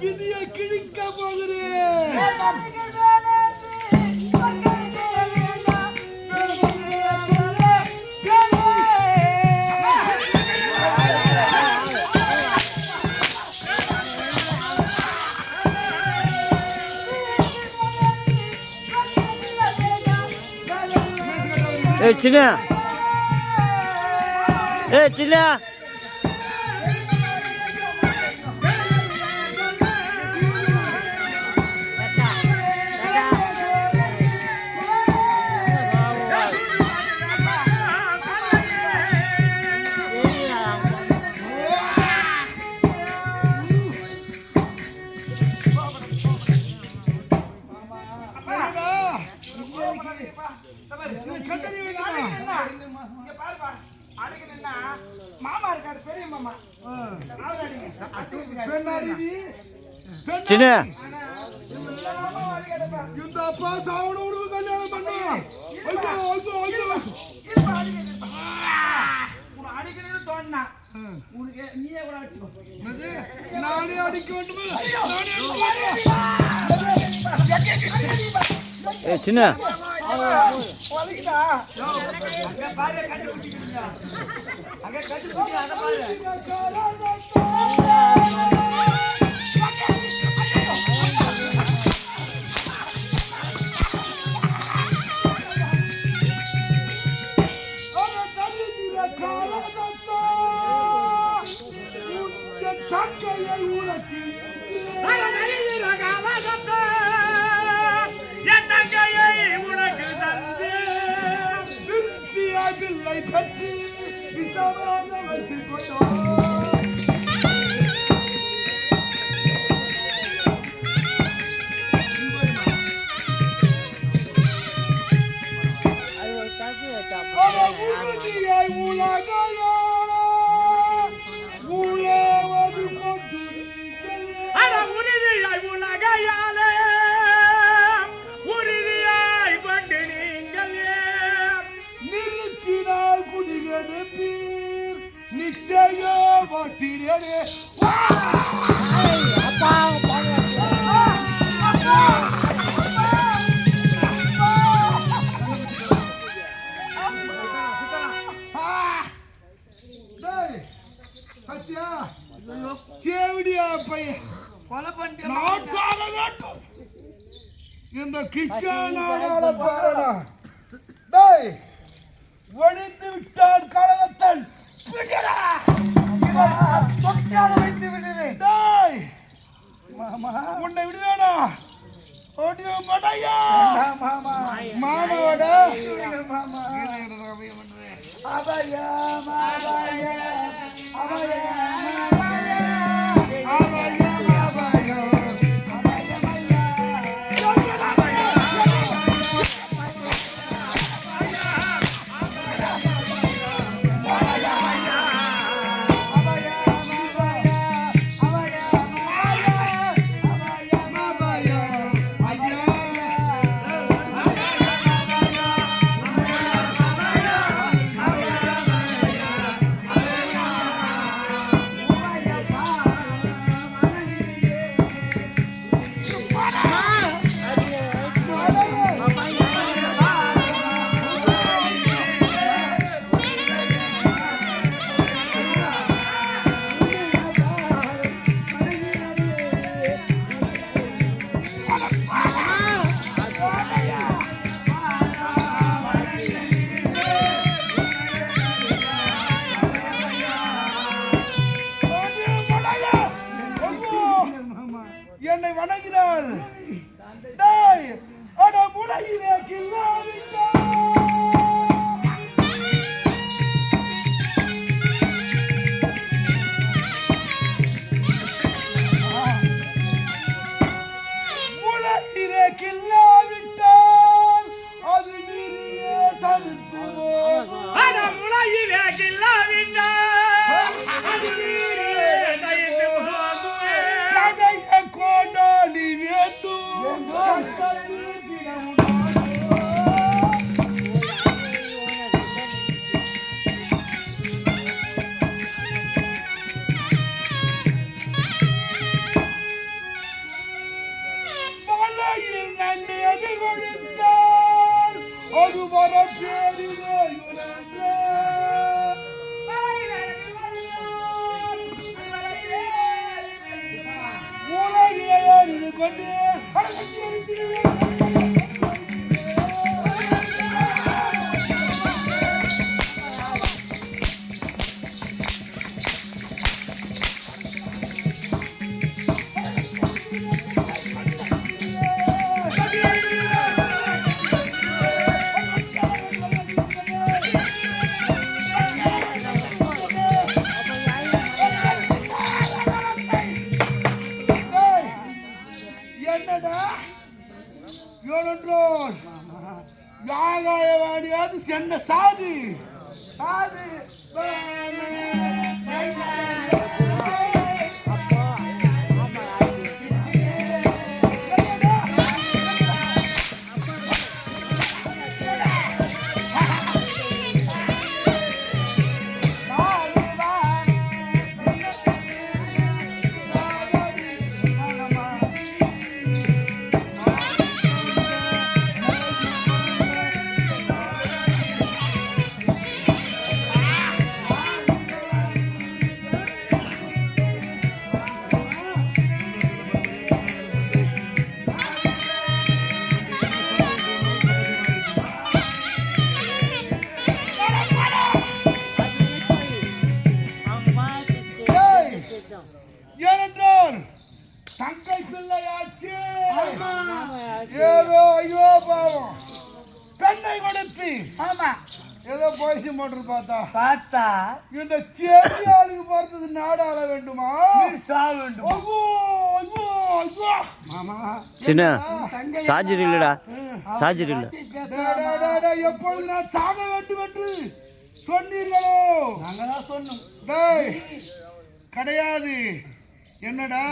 விதியை கிழிக்க போகிறேன். சின்ன சின்ன சின்ன இந்த அப்பா சாவணும் கல்யாணம் பண்ண நானே அடிக்க வேண்டும். சின்ன பிள்ளை பற்றி விசவாக வைத்துக் கொண்டோம். நிச்சயம் போட்டினே தேவடியா பையன் கொலை பண்ணிட்டு இந்த கிச்சானால பாருடா. டேய் ஒளிந்து விட்டான் கலகத்தன் வைத்து விடுவேன். உன்னை விடுவேனா? மாமாவோட அபயா என்னை வணங்கினாள். முனையிலே கில்லாவிட்டால் அது கோடாலி வேண்டும் ஒரு பேரிலே யுணர்ந்த உலகிலே இது கொண்டு என்னடா யோனன்றோல் யாகாயவாடியாது சென்ன சாது சாது ஏனென்றால் தங்கை பிள்ளையாச்சு ஏதோ ஐயோ பாவம் பெண்ணை கொடுத்து ஆமா ஏதோ பாய்ச்சி மோட்டர் பார்த்தா இந்த சேரி ஆளுக்கு பார்த்தது நாடு ஆள வேண்டுமா சாக வேண்டும் ஐயோ ஐயோ ஐயோ மாமா சின்ன சார்ஜர் இல்லடா சார்ஜர் இல்ல எப்பொழுது நான் சாக வேண்டும் என்று சொன்னீர்களோ நாங்க தான் சொன்னோம் டேய் கிடையாது என்னடா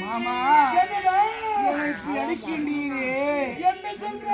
மாமா என்னடா எனக்கு அடிக்கின்றீரே என்ன சொல்ற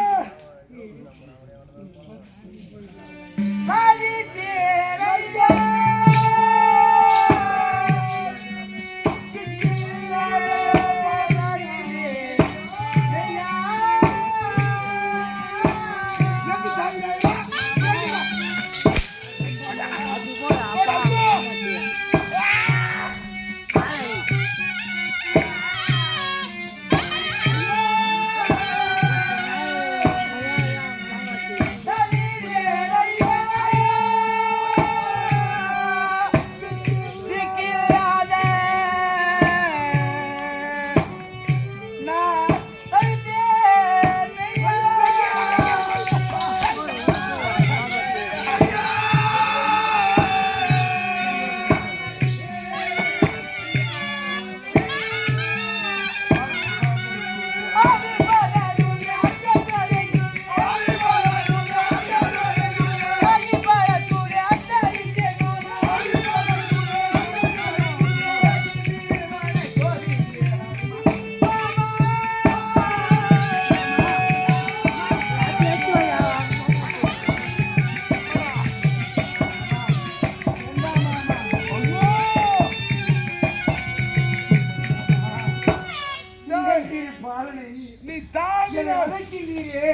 பாலனை நீ தாங்க என்னை அழைக்கின்றீரே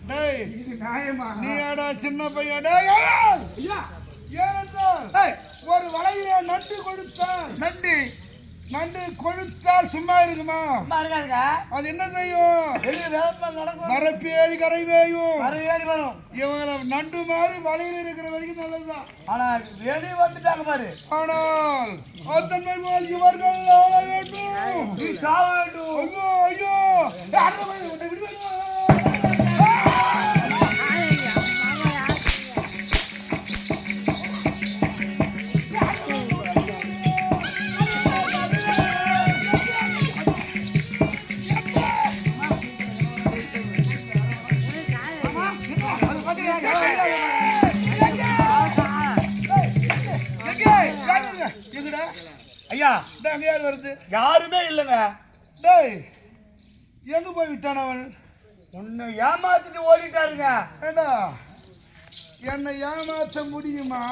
டேய் இது நியாயமா நீ ஆடா சின்ன பையன் டேய் ஐயா ஏனென்றால் ஒரு வலையிலே நண்டு கொடுத்தால் நண்டு கொடுத்தால் சும்மா இருக்குமா இருக்காதுங்க அது என்ன செய்யும் வெளியே வேப்பம் நடக்கும் மரப்பேறி கரை வேயும் ஏறி வரும் இவங்க நண்டு மாதிரி வலையில இருக்கிற வரைக்கும் நல்லதுதான் ஆனா வெளியே வந்துட்டாங்க பாரு ஆனால் அத்தன்மை போல் இவர்கள் ஆள வேண்டும் நீ சாவ வேண்டும் ஐயோ ஐயோ அடுத்த பையன் உன்னை விடுவேனா? எங்கடா ஐயா அங்க யார் வருது யாருமே இல்லைங்க டேய் எங்க போய் விட்டான் அவன் உன்னை ஏமாத்திட்டு ஓடிட்டாருங்க ஏண்டா என்னை ஏமாற்ற முடியுமா